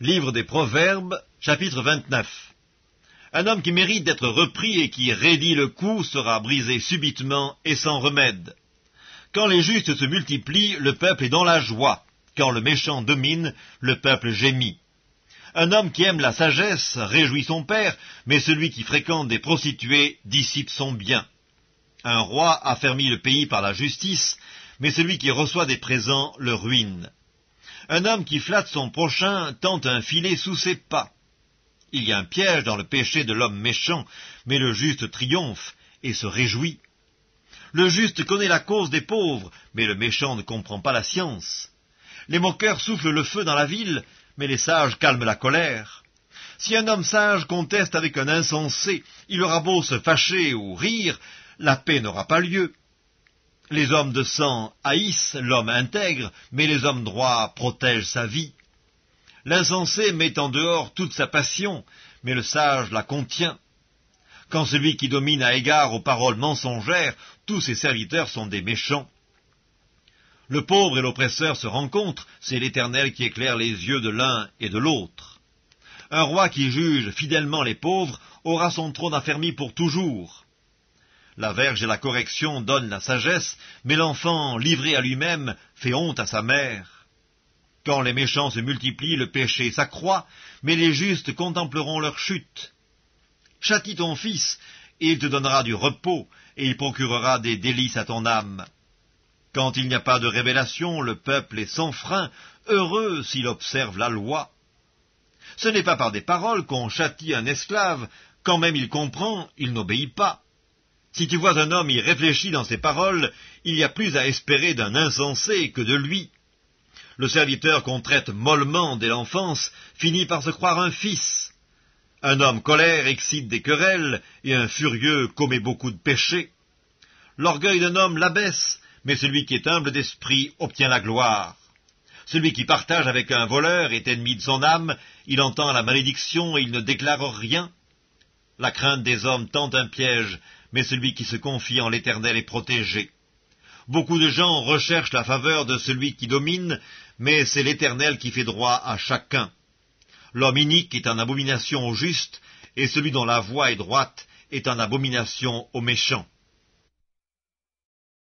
Livre des Proverbes, chapitre 29. Un homme qui mérite d'être repris et qui raidit le cou sera brisé subitement et sans remède. Quand les justes se multiplient, le peuple est dans la joie. Quand le méchant domine, le peuple gémit. Un homme qui aime la sagesse réjouit son père, mais celui qui fréquente des prostituées dissipe son bien. Un roi affermit le pays par la justice, mais celui qui reçoit des présents le ruine. Un homme qui flatte son prochain tente un filet sous ses pas. Il y a un piège dans le péché de l'homme méchant, mais le juste triomphe et se réjouit. Le juste connaît la cause des pauvres, mais le méchant ne comprend pas la science. Les moqueurs soufflent le feu dans la ville, mais les sages calment la colère. Si un homme sage conteste avec un insensé, il aura beau se fâcher ou rire, la paix n'aura pas lieu. Les hommes de sang haïssent l'homme intègre, mais les hommes droits protègent sa vie. L'insensé met en dehors toute sa passion, mais le sage la contient. Quand celui qui domine a égard aux paroles mensongères, tous ses serviteurs sont des méchants. Le pauvre et l'oppresseur se rencontrent, c'est l'Éternel qui éclaire les yeux de l'un et de l'autre. Un roi qui juge fidèlement les pauvres aura son trône affermi pour toujours. La verge et la correction donnent la sagesse, mais l'enfant livré à lui-même fait honte à sa mère. Quand les méchants se multiplient, le péché s'accroît, mais les justes contempleront leur chute. Châtie ton fils, et il te donnera du repos, et il procurera des délices à ton âme. Quand il n'y a pas de révélation, le peuple est sans frein, heureux s'il observe la loi. Ce n'est pas par des paroles qu'on châtie un esclave, quand même il comprend, il n'obéit pas. Si tu vois un homme y réfléchit dans ses paroles, il y a plus à espérer d'un insensé que de lui. Le serviteur qu'on traite mollement dès l'enfance finit par se croire un fils. Un homme colère excite des querelles, et un furieux commet beaucoup de péchés. L'orgueil d'un homme l'abaisse, mais celui qui est humble d'esprit obtient la gloire. Celui qui partage avec un voleur est ennemi de son âme, il entend la malédiction et il ne déclare rien. La crainte des hommes tente un piège, mais celui qui se confie en l'Éternel est protégé. Beaucoup de gens recherchent la faveur de celui qui domine, mais c'est l'Éternel qui fait droit à chacun. L'homme inique est en abomination au juste, et celui dont la voie est droite est en abomination aux méchants.